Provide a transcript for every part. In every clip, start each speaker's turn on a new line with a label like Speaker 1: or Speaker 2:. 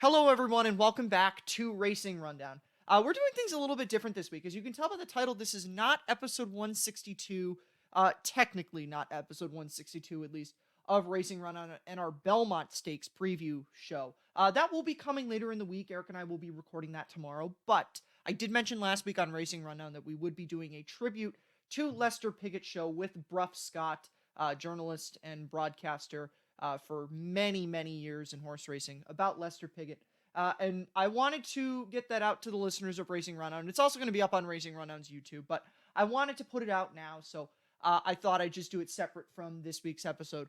Speaker 1: Hello, everyone, and welcome back to Racing Rundown. We're doing things a little bit different this week. As you can tell by the title, this is not episode 162, technically not episode 162, at least, of Racing Rundown and our Belmont Stakes preview show. That will be coming later in the week. Eric and I will be recording that tomorrow, but I did mention last week on Racing Rundown that we would be doing a tribute to Lester Piggott show with Brough Scott, journalist and broadcaster for many, many years in horse racing about Lester Piggott. And I wanted to get that out to the listeners of Racing Rundown. It's also going to be up on Racing Rundown's YouTube, but I wanted to put it out now, so I thought I'd just do it separate from this week's episode.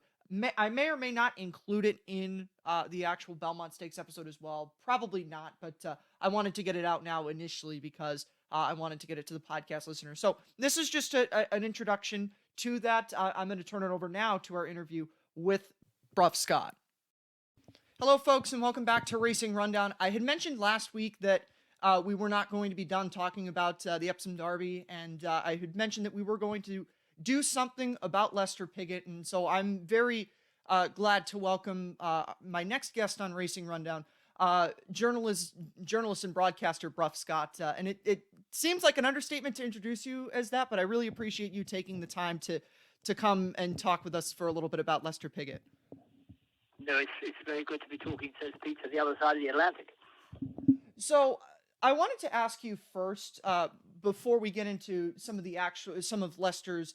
Speaker 1: I may or may not include it in the actual Belmont Stakes episode as well. Probably not, but I wanted to get it out now initially because I wanted to get it to the podcast listeners. So this is just an introduction to that. I'm going to turn it over now to our interview with Brough Scott. Hello, folks, and welcome back to Racing Rundown. I had mentioned last week that we were not going to be done talking about the Epsom Derby, and I had mentioned that we were going to do something about Lester Piggott, and so I'm very glad to welcome my next guest on Racing Rundown, journalist and broadcaster Brough Scott. And it seems like an understatement to introduce you as that, but I really appreciate you taking the time to come and talk with us for a little bit about Lester Piggott.
Speaker 2: No, it's very good to be talking to speak to the other side of the Atlantic.
Speaker 1: So I wanted to ask you first, before we get into some of Lester's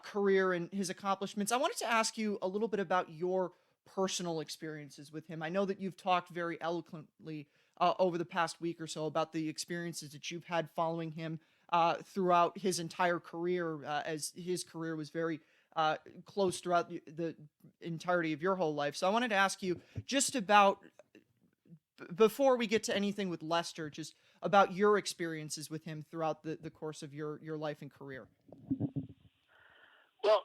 Speaker 1: career and his accomplishments, I wanted to ask you a little bit about your personal experiences with him. I know that you've talked very eloquently over the past week or so about the experiences that you've had following him throughout his entire career, as his career was very close throughout the entirety of your whole life. So I wanted to ask you just about, before we get to anything with Lester, just about your experiences with him throughout the course of your life and career.
Speaker 2: Well,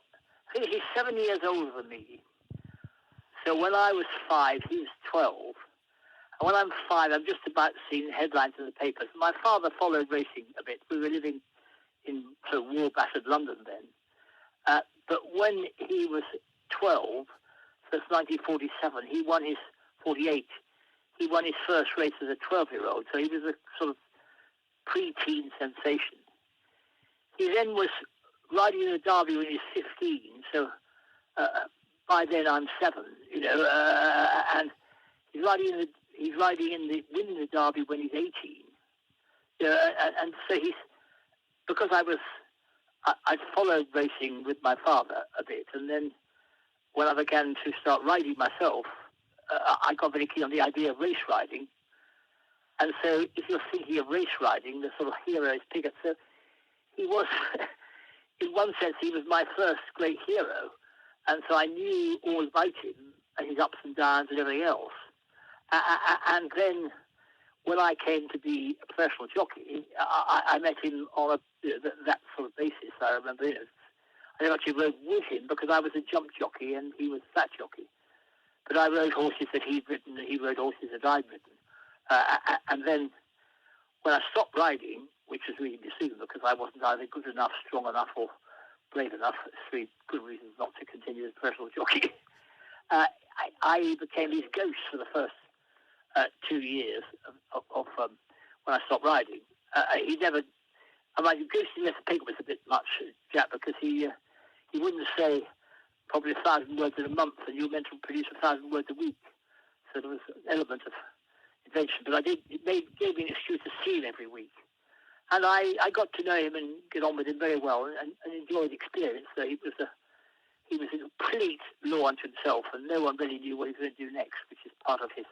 Speaker 2: he's 7 years older than me. So when I was 5, he was 12. And when I'm 5, I'm just about seeing headlines in the papers. My father followed racing a bit. We were living in sort of war-battered London then. But when he was 12, so it's 1947, he won his 48. He won his first race as a 12-year-old, so he was a sort of pre-teen sensation. He then was riding in the Derby when he was 15, so by then I'm 7, and he's winning the Derby when he's 18. And so because I followed racing with my father a bit, and then when I began to start riding myself, I got very keen on the idea of race riding. And so if you're thinking of race riding, the sort of hero is Piggott. So he was, in one sense, he was my first great hero. And so I knew all about him and his ups and downs and everything else. And then when I came to be a professional jockey, I met him on that sort of basis. I remember I actually rode with him because I was a jump jockey and he was a fat jockey. But I rode horses that he'd ridden and he rode horses that I'd ridden. And then when I stopped riding, which was really soon because I wasn't either good enough, strong enough, or brave enough, 3 good reasons not to continue as a professional jockey, I became his ghost for the first 2 years of when I stopped riding. He never. Ghosting Lester Piggott was a bit much, Jack, because he wouldn't say probably 1,000 words in a month, and you were meant to produce 1,000 words a week. So there was an element of invention, but it gave me an excuse to see him every week. And I got to know him and get on with him very well and enjoy the experience. So he was a complete law unto himself, and no one really knew what he was going to do next, which is part of his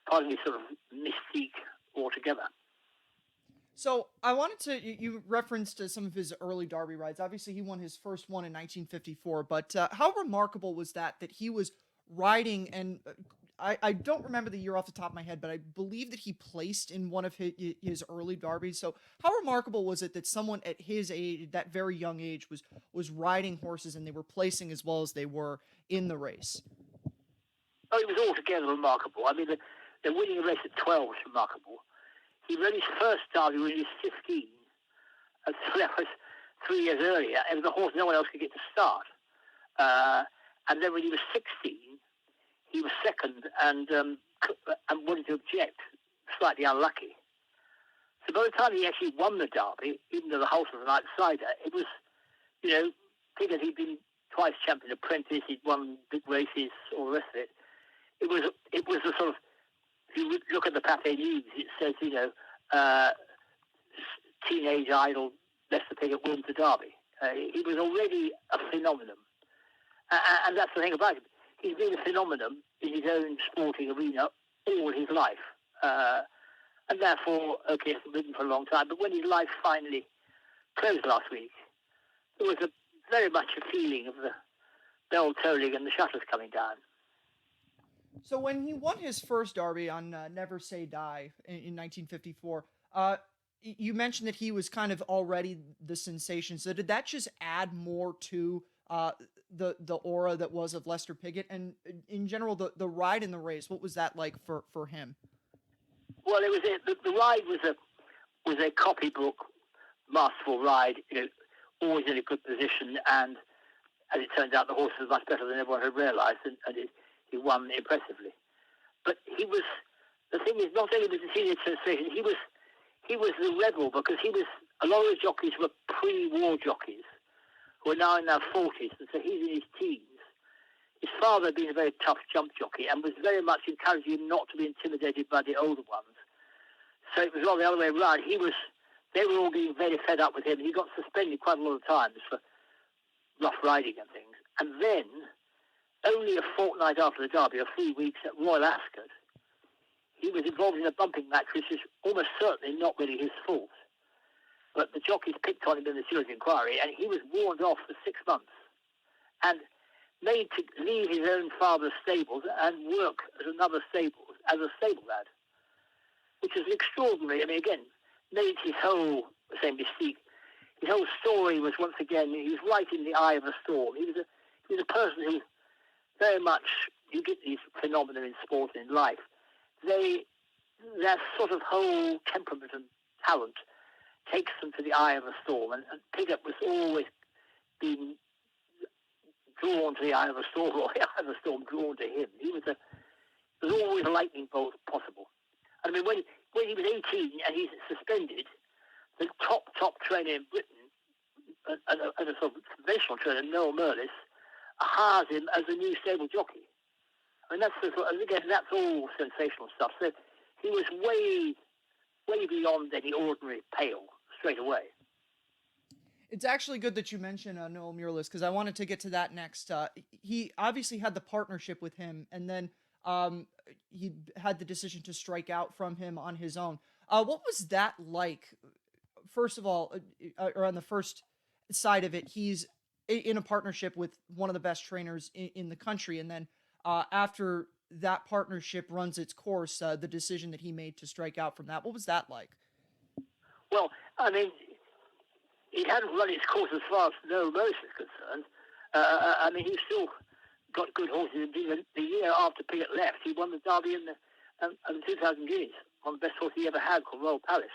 Speaker 2: sort of mystique altogether.
Speaker 1: So I wanted to, you referenced some of his early Derby rides. Obviously, he won his first one in 1954, but how remarkable was that he was riding, and I don't remember the year off the top of my head, but I believe that he placed in one of his early Derbies. So how remarkable was it that someone at his age, that very young age, was riding horses and they were placing as well as they were in the race?
Speaker 2: Oh, it was altogether remarkable. I mean, the winning a race at 12 was remarkable. He rode his first Derby when he was 15. And so that was 3 years earlier. And the horse, no one else could get to start. And then when he was 16, he was second and and wanted to object, slightly unlucky. So by the time he actually won the Derby, even though the horse was an outsider, it was, Piggott, he'd been twice champion apprentice, he'd won big races, all the rest of it. It was a sort of, if you look at the Pathé News, it says, teenage idol Lester Piggott wins the Derby. He was already a phenomenon. And that's the thing about him. He's been a phenomenon in his own sporting arena all his life. And therefore, okay, it's ridden for a long time. But when his life finally closed last week, there was very much a feeling of the bell tolling and the shutters coming down.
Speaker 1: So when he won his first Derby on Never Say Die in 1954, you mentioned that he was kind of already the sensation. So did that just add more to the aura that was of Lester Piggott? And in general, the ride in the race, what was that like for him?
Speaker 2: Well, it was the ride was a copybook, masterful ride. Always in a good position, and as it turns out, the horse was much better than everyone had realised, and he won impressively. But the thing is, not only was he a sensation, he was the rebel, because a lot of the jockeys were pre-war jockeys who are now in their 40s, and so he's in his teens. His father had been a very tough jump jockey and was very much encouraging him not to be intimidated by the older ones. So it was all the other way around. They were all getting very fed up with him. He got suspended quite a lot of times for rough riding and things. And then, only a fortnight after the Derby, or 3 weeks at Royal Ascot, he was involved in a bumping match, which is almost certainly not really his fault. But the jockeys picked on him in the serious inquiry, and he was warned off for 6 months and made to leave his own father's stables and work at another stable as a stable lad, which is extraordinary. I mean, again, made his whole, same mystique, his whole story was, once again, he was right in the eye of the storm. He was a person who very much, you get these phenomena in sport and in life, their sort of whole temperament and talent takes them to the eye of the storm, and Piggott was always being drawn to the eye of the storm, or the eye of the storm drawn to him. There was always a lightning bolt possible. I mean, when he was 18 and he's suspended, the top trainer in Britain, and a sort of conventional trainer, Noel Merlis, hires him as a new stable jockey. I mean, again, that's all sensational stuff. So he was way, way beyond any ordinary pale straight away.
Speaker 1: It's actually good that you mentioned Noel Merlis, because I wanted to get to that next. He obviously had the partnership with him, and then he had the decision to strike out from him on his own. What was that like? First of all, or on the first side of it, he's in a partnership with one of the best trainers in the country, and then after that partnership runs its course, the decision that he made to strike out from that, what was that like?
Speaker 2: Well, I mean, it hadn't run its course as far as Noel Merlis is concerned. I mean, he still got good horses. The year after Piggott left, he won the Derby and the 2,000 guineas on the best horse he ever had, called Royal Palace.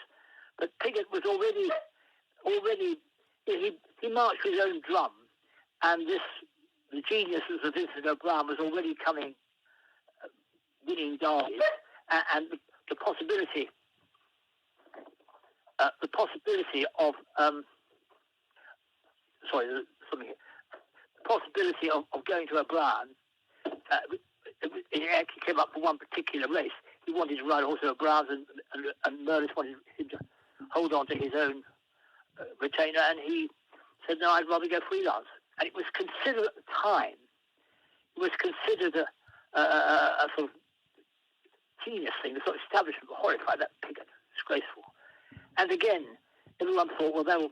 Speaker 2: But Piggott was already he marched with his own drum, and the genius of Vincent OBrien was already coming, winning Derbies, and the possibility of going to O'Brien, it actually came up for one particular race. He wanted to ride a horse at O'Brien's, and Merlis wanted him to hold on to his own retainer, and he said, no, I'd rather go freelance. And it was considered at the time, a sort of genius thing. The sort of establishment were horrified. That Piggott, disgraceful. And again, everyone thought, well, that'll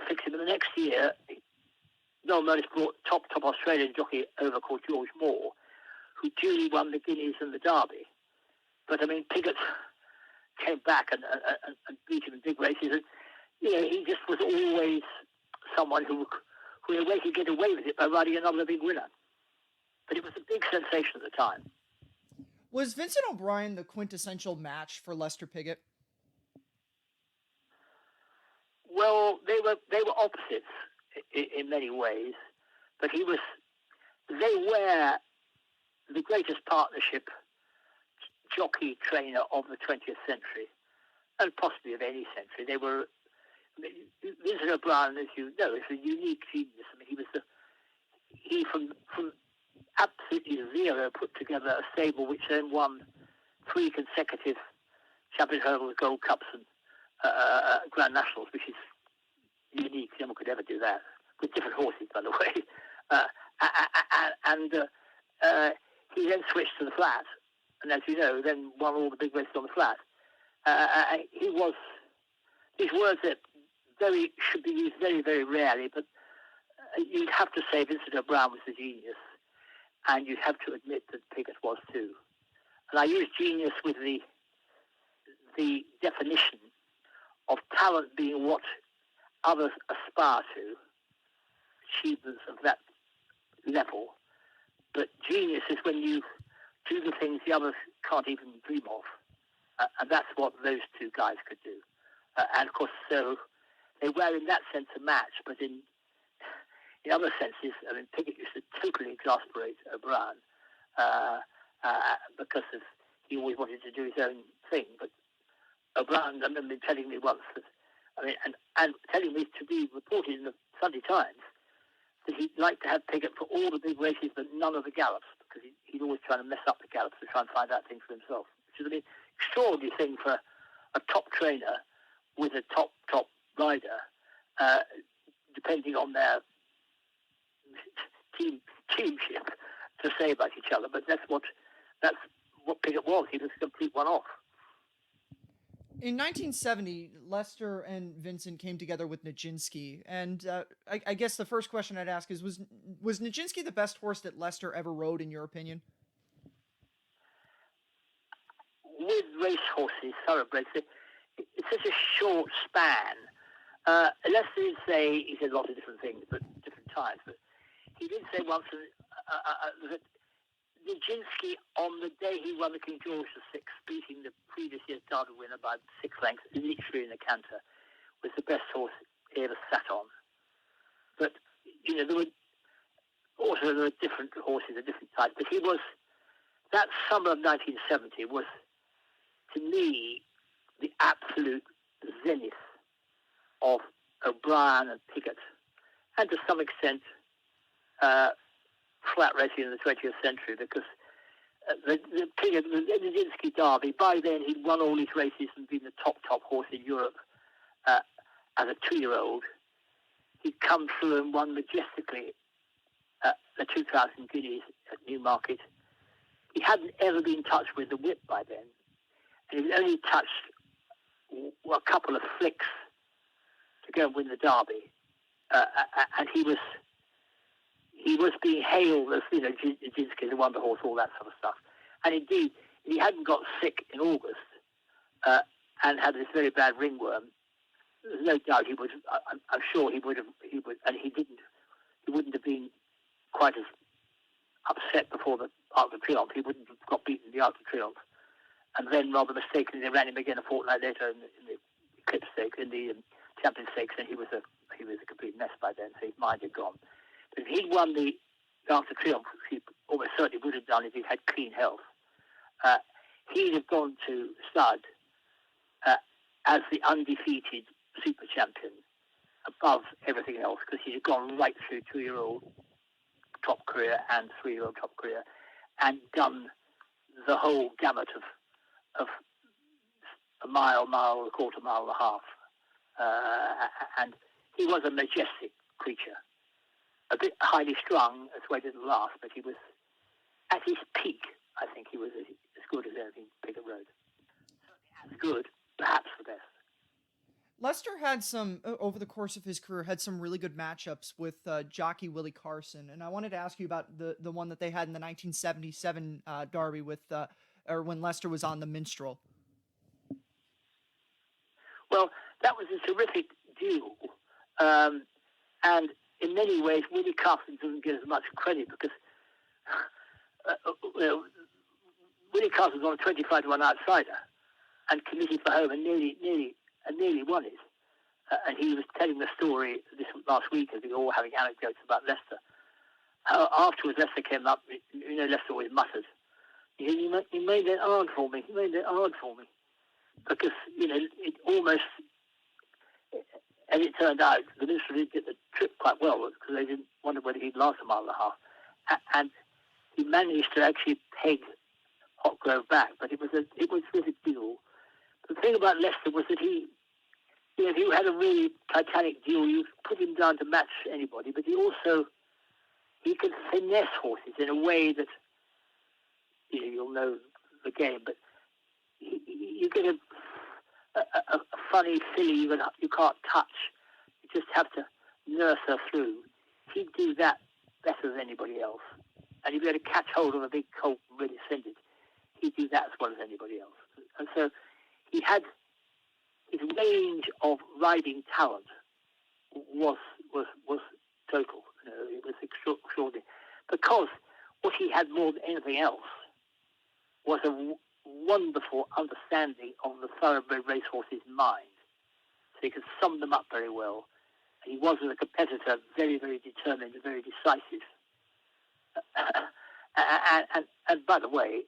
Speaker 2: fix him. And the next year, Noel Merlis brought top Australian jockey over called George Moore, who duly won the Guineas and the Derby. But I mean, Piggott came back and beat him in big races. And he just was always someone who in a way could get away with it by riding another big winner. But it was a big sensation at the time.
Speaker 1: Was Vincent OBrien the quintessential match for Lester Piggott?
Speaker 2: Well, they were opposites in many ways, but they were the greatest partnership jockey-trainer of the 20th century, and possibly of any century. They were, Vincent OBrien, as you know, is a unique genius. I mean, he from absolutely zero put together a stable which then won 3 consecutive Champions Hurdles, Gold Cups, and Grand Nationals, which is unique. No one could ever do that, with different horses, by the way. And he then switched to the flat, and as you know, then won all the big races on the flat. He was, these words that should be used very, very rarely, but you'd have to say Vincent OBrien was a genius, and you'd have to admit that Piggott was too. And I use genius with the definition of talent being what others aspire to, achievements of that level. But genius is when you do the things the others can't even dream of. And that's what those 2 guys could do. And of course, so they were in that sense a match, but in other senses, I mean, Piggott used to totally exasperate OBrien because he always wanted to do his own thing. But OBrien, I remember him telling me once that, I mean, and telling me to be reported in the Sunday Times that he'd like to have Piggott for all the big races, but none of the gallops, because he'd always try to mess up the gallops to try and find out things for himself. Which is an extraordinary thing for a top trainer with a top rider, depending on their teamship, to say about each other. But that's what Piggott was. He was a complete one-off.
Speaker 1: In 1970, Lester and Vincent came together with Nijinsky, and I guess the first question I'd ask is, was Nijinsky the best horse that Lester ever rode, in your opinion?
Speaker 2: With racehorses, thoroughbreds, it's such a short span. Lester did say, he said lots of different things, but different times, but he did say once that Nijinsky, on the day he won the King George VI, beating the previous year's Derby winner by 6 lengths, literally in the canter, was the best horse he ever sat on. But, you know, there were different horses of different types, but he was, that summer of 1970 was, to me, the absolute zenith of OBrien and Piggott, and to some extent, flat racing in the 20th century, because the Nijinsky Derby, by then he'd won all his races and been the top horse in Europe as a 2-year-old. He'd come through and won majestically the 2,000 guineas at Newmarket. He hadn't ever been touched with the whip by then, and he'd only touched a couple of flicks to go and win the Derby, and he was being hailed as, you know, Nijinsky, the wonder horse, all that sort of stuff. And indeed, if he hadn't got sick in August and had this very bad ringworm, there's no doubt he would. I'm sure he would, and he didn't. He wouldn't have been quite as upset before the Arc de Triomphe. He wouldn't have got beaten in the Arc de Triomphe, and then rather mistakenly they ran him again a fortnight later in the Eclipse Stakes, in the Champion Stakes, and he was a complete mess by then. So his mind had gone. But if he'd won the Arc de Triomphe, he almost certainly would have done if he'd had clean health, he'd have gone to stud as the undefeated super champion above everything else, because he'd have gone right through 2-year-old top career and 3-year-old top career and done the whole gamut of a mile, a quarter mile and a half. And he was a majestic creature. A bit highly strung, that's why it didn't last, but he was at his peak. I think he was as good as anything Piggott rode. Certainly as good, perhaps the best.
Speaker 1: Lester had over the course of his career, had some really good matchups with jockey Willie Carson, and I wanted to ask you about the one that they had in the 1977 Derby with, or when Lester was on the Minstrel.
Speaker 2: Well, that was a terrific duel, and in many ways, Willie Carson doesn't get as much credit because Willie Carson was on a 25-1 outsider and committed for home and nearly won it. And he was telling the story this last week, as we were all having anecdotes about Lester. Afterwards, Lester came up. Lester always muttered, "You made that hard for me. You made that hard for me." Because, it almost, as it turned out, the minister did get the trip quite well because they didn't wonder whether he'd last a mile and a half. And he managed to actually peg Hot Grove back, but it was a deal. The thing about Lester was that if you had a really titanic deal, you put him down to match anybody, but he could finesse horses in a way that, you'll know the game, but you get a funny filly you can't touch. You just have to nurse her through. He'd do that better than anybody else. And if you had to catch hold of a big colt and really send it, he'd do that as well as anybody else. And so he had his range of riding talent was total. It was extraordinary. Because what he had more than anything else was a wonderful understanding of the thoroughbred racehorse's mind. So he could sum them up very well. And he was, as a competitor, very, very determined and very decisive. And by the way,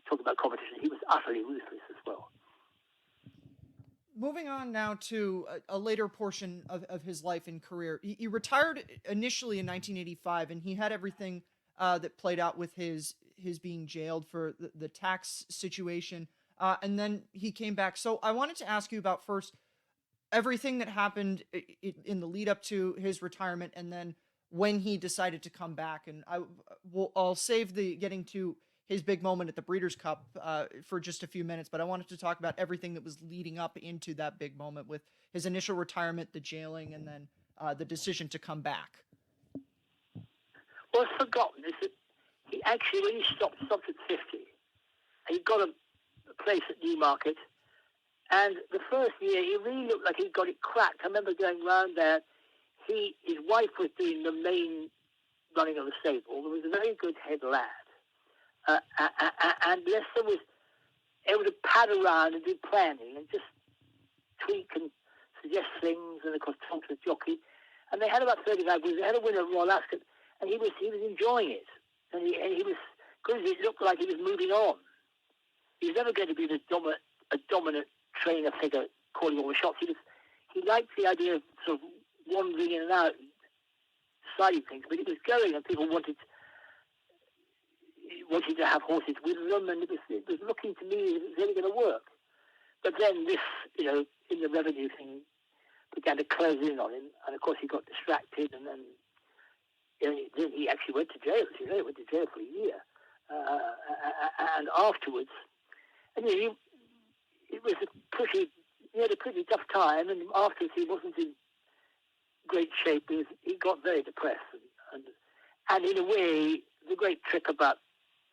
Speaker 2: talking about competition, he was utterly ruthless as well.
Speaker 1: Moving on now to a later portion of his life and career. He retired initially in 1985, and he had everything that played out with his being jailed for the tax situation. And then he came back. So I wanted to ask you about first everything that happened in the lead up to his retirement, and then when he decided to come back. And I'll save the getting to his big moment at the Breeders' Cup for just a few minutes, but I wanted to talk about everything that was leading up into that big moment with his initial retirement, the jailing, and then the decision to come back.
Speaker 2: What's forgotten is that he actually, when he stopped at 50. He got a place at Newmarket, and the first year he really looked like he got it cracked. I remember going round there. His wife was doing the main running of the stable. There was a very good head lad. And Lester was able to pad around and do planning and just tweak and suggest things, and of course talk to the jockey. And they had about 35 wins. They had a winner at Royal Ascot, and he was enjoying it. And he was, because it looked like he was moving on. He was never going to be a dominant trainer figure calling all the shots. He liked the idea of sort of wandering in and out, and deciding things, but he was going, and people wanted to have horses with them, and it was looking to me as it was really going to work. But then this, in the revenue thing, began to close in on him, and of course he got distracted, and then then he actually went to jail. He went to jail for a year, and afterwards, and it was he had a pretty tough time, and afterwards he wasn't in great shape. He got very depressed, and in a way, the great trick about,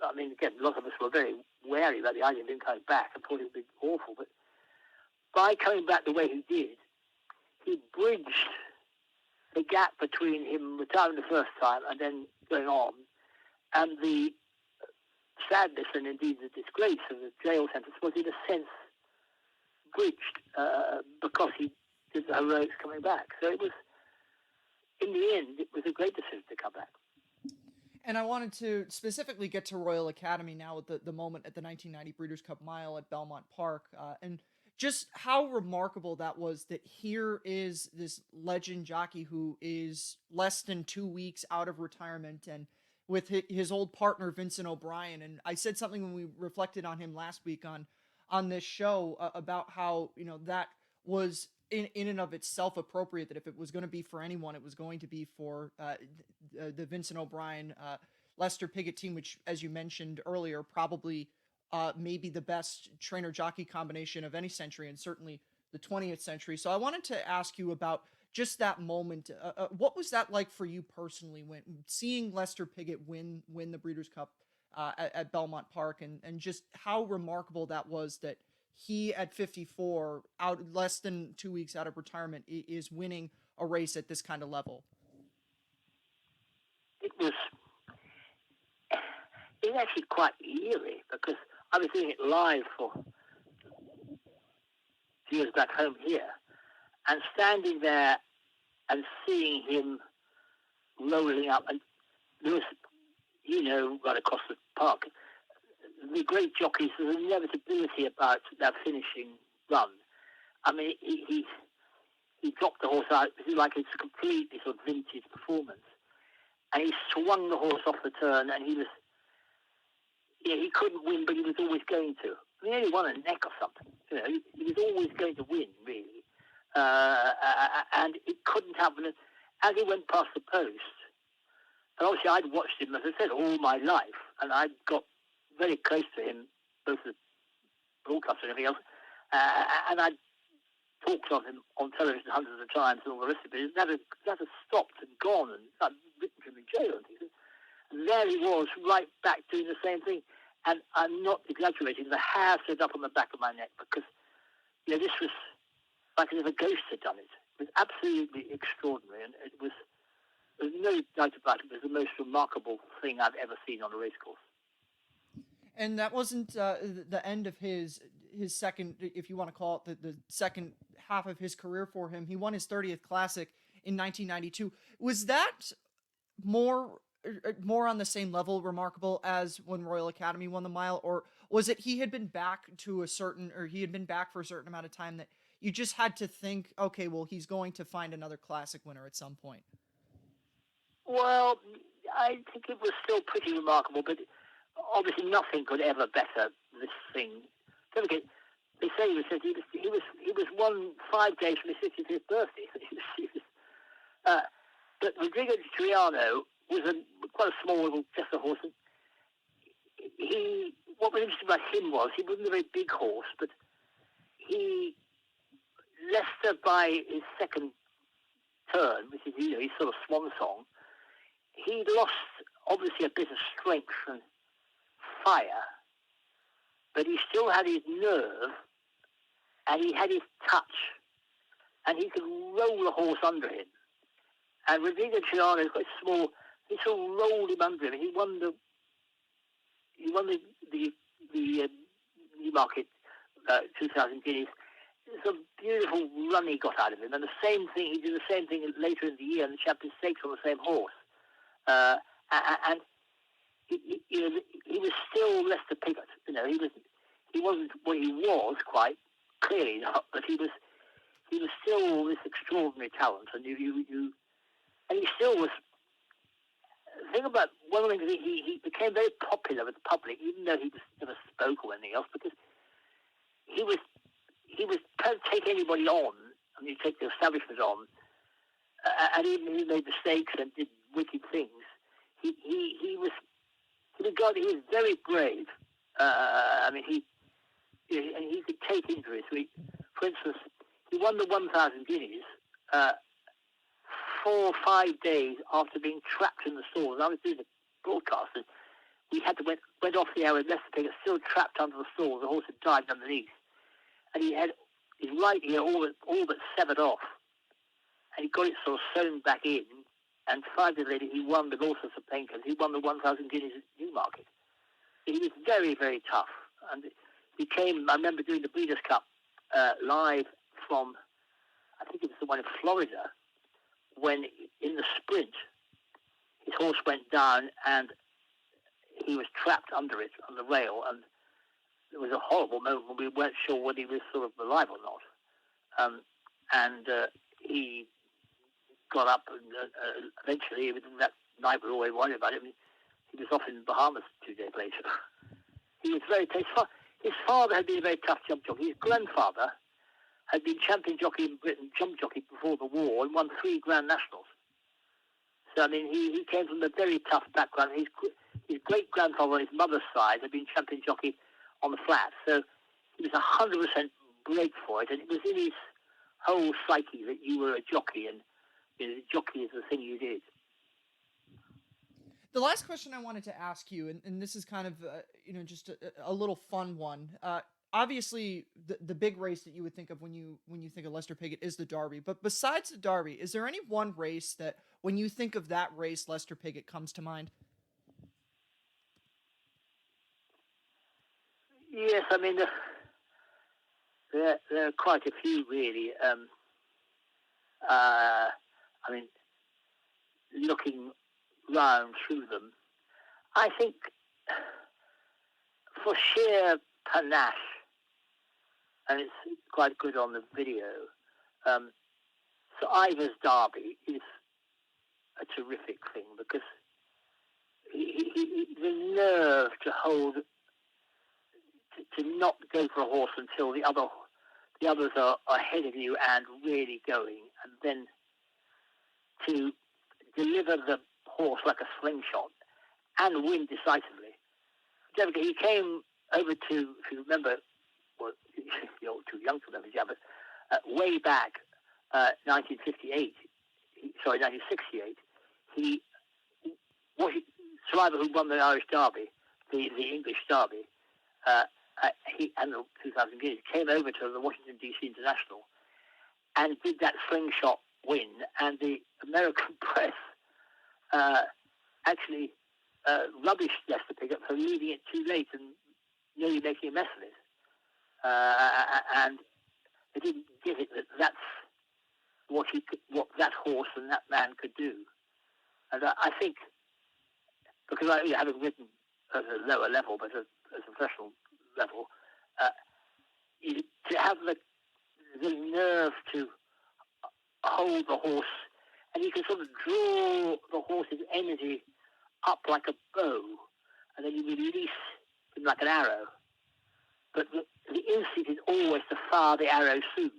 Speaker 2: again, a lot of us were very wary about the idea of him coming back and thought it would be awful, but by coming back the way he did, he bridged the gap between him retiring the first time and then going on, and the sadness and indeed the disgrace of the jail sentence was in a sense bridged because he did the heroics coming back. So it was, in the end, it was a great decision to come back.
Speaker 1: And I wanted to specifically get to Royal Academy now at the moment at the 1990 Breeders' Cup Mile at Belmont Park, and just how remarkable that was, that here is this legend jockey who is less than 2 weeks out of retirement, and with his old partner, Vincent OBrien. And I said something when we reflected on him last week on this show about how, that was in and of itself appropriate, that if it was going to be for anyone, it was going to be for the Vincent OBrien, Lester Piggott team, which, as you mentioned earlier, probably maybe the best trainer-jockey combination of any century, and certainly the 20th century. So I wanted to ask you about just that moment. What was that like for you personally, when seeing Lester Piggott win the Breeders' Cup at Belmont Park, and just how remarkable that was, that he at 54, out less than 2 weeks out of retirement, is winning a race at this kind of level?
Speaker 2: It was actually quite eerie, because I was doing it live for years back home here, and standing there and seeing him rolling up, and there was, right across the park, the great jockeys, there's an inevitability about that finishing run. I mean, he dropped the horse out. It was like it's a completely sort of vintage performance. And he swung the horse off the turn, and he couldn't win, but he was always going to. I mean, he only won a neck or something. He was always going to win, really. And it couldn't happen. As he went past the post, and obviously I'd watched him, as I said, all my life, and I got very close to him, both the broadcaster and everything else, and I'd talked of him on television hundreds of times and all the rest of it. It never stopped and gone, and I'd written to him in jail and things. And there he was, right back doing the same thing. And I'm not exaggerating, the hair stood up on the back of my neck, because this was like as if a ghost had done it. It was absolutely extraordinary, and there's no doubt about it. It was the most remarkable thing I've ever seen on a racecourse.
Speaker 1: And that wasn't the end of his second, if you want to call it the second half of his career for him. He won his 30th Classic in 1992. Was that more on the same level remarkable as when Royal Academy won the mile, or was it he had been back for a certain amount of time that you just had to think, okay, well, he's going to find another Classic winner at some point?
Speaker 2: Well, I think it was still pretty remarkable, but obviously nothing could ever better this thing. Don't forget, they say he was won 5 days from his 65th birthday. But Rodrigo Triano was quite a small little dresser horse. And what was interesting about him was he wasn't a very big horse, but Lester, by his second turn, which is his sort of swan song, he lost obviously a bit of strength and fire, but he still had his nerve, and he had his touch, and he could roll the horse under him. And Rodrigo Triano is quite small. He sort of rolled him under him, and he won the Newmarket 2,000 guineas. It's a beautiful run he got out of him, and he did the same thing later in the year in the Champions Stakes on the same horse. And he was still Lester Piggott. He wasn't what he was, quite clearly not, but he was still this extraordinary talent, and and he still was. The thing about one of the things, he became very popular with the public, even though he just never spoke or anything else, because he would take anybody on, and he'd take the establishment on, and even if he made mistakes and did wicked things, he was very brave. He could take injuries. For instance, he won the 1,000 guineas 4 or 5 days after being trapped in the stalls. I was doing the broadcast, and we went off the air with Lester Piggott still trapped under the stalls. The horse had dived underneath, and he had his right ear all but severed off, and he got it sort of sewn back in. And 5 days later, he won with all sorts of painkillers. He won the 1,000 guineas at Newmarket. He was very, very tough. And I remember doing the Breeders' Cup live from, I think it was the one in Florida, when in the sprint, his horse went down and he was trapped under it, on the rail. And it was a horrible moment when we weren't sure whether he was sort of alive or not. He got up, and eventually, that night we were always worried about him. He was off in the Bahamas 2 days later. He was very tough. His father had been a very tough jump jockey. His grandfather had been champion jockey in Britain, jump jockey before the war, and won 3 Grand Nationals. So, he came from a very tough background. His great-grandfather on his mother's side had been champion jockey on the flat. So he was 100% bred for it, and it was in his whole psyche that you were a jockey, and the jockey is the thing you did.
Speaker 1: The last question I wanted to ask you, and this is kind of just a little fun one. Obviously, the big race that you would think of when you think of Lester Piggott is the Derby. But besides the Derby, is there any one race that when you think of that race, Lester Piggott comes to mind?
Speaker 2: Yes, there are quite a few really. Looking round through them. I think for sheer panache, and it's quite good on the video, so Ivor's Derby is a terrific thing because the nerve to hold, to not go for a horse until the others are ahead of you and really going, and then to deliver the horse like a slingshot and win decisively. He came over to, if you remember, well, you're too young to remember, yeah, but way back, 1968, 1968, he Survivor, who won the Irish Derby, the English Derby, he and the 2,000 guineas, came over to the Washington D.C. International and did that slingshot win, and the American press actually rubbished Lester Piggott for leaving it too late and nearly making a mess of it. And they didn't give it that that's what that horse and that man could do. And I think, because I haven't ridden at a lower level, but at a professional level, to have the nerve to hold the horse, and you can sort of draw the horse's energy up like a bow, and then you release him like an arrow. But the instinct is always to fire the arrow soon.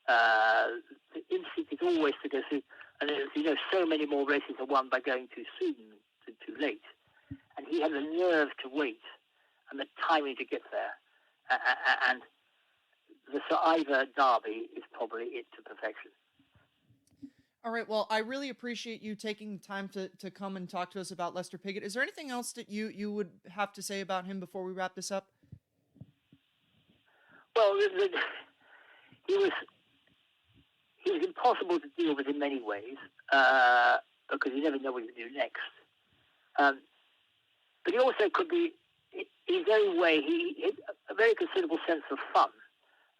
Speaker 2: The instinct is always to go soon. And as you know, so many more races are won by going too soon than too late. And he had the nerve to wait and the timing to get there. And the Sir Ivor Derby is probably it to perfection.
Speaker 1: All right, well, I really appreciate you taking the time to come and talk to us about Lester Piggott. Is there anything else that you would have to say about him before we wrap this up?
Speaker 2: Well, he was impossible to deal with in many ways because you never know what he'll do next. But he also could be, in his own way, he had a very considerable sense of fun,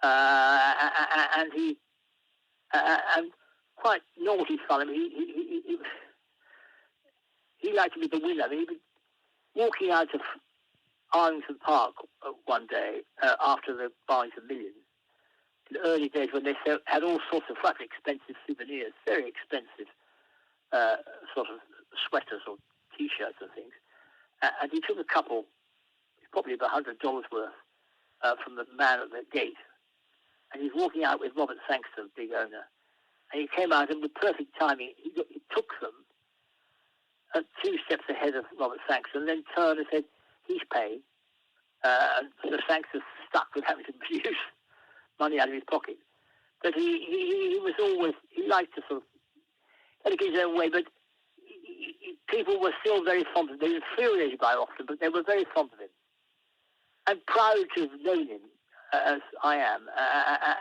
Speaker 2: and and quite naughty fun. I mean, he liked to be the winner. I mean, he was walking out of Arlington Park one day after the Barlington Million, in the early days when they had all sorts of quite expensive souvenirs, very expensive sort of sweaters or T-shirts and things. And he took a couple, probably about $100 worth, from the man at the gate. And he's walking out with Robert Sangster, the big owner. And he came out, and with perfect timing, he took them 2 steps ahead of Robert Sangster, and then turned and said, "He's paying." And so Sangster stuck with having to produce money out of his pocket. But he was always, he liked to sort of, had to get his own way, but people were still very fond of him. They were infuriated by him often, but they were very fond of him. I'm proud to have known him, as I am,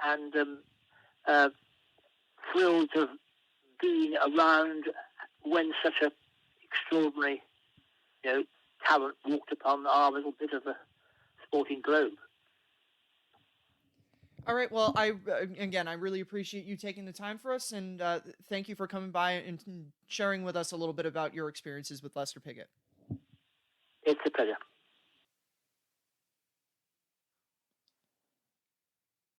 Speaker 2: and thrilled to have been around when such a extraordinary, talent walked upon our little bit of the sporting globe.
Speaker 1: All right, well, I really appreciate you taking the time for us, and thank you for coming by and sharing with us a little bit about your experiences with Lester Piggott.
Speaker 2: It's a pleasure.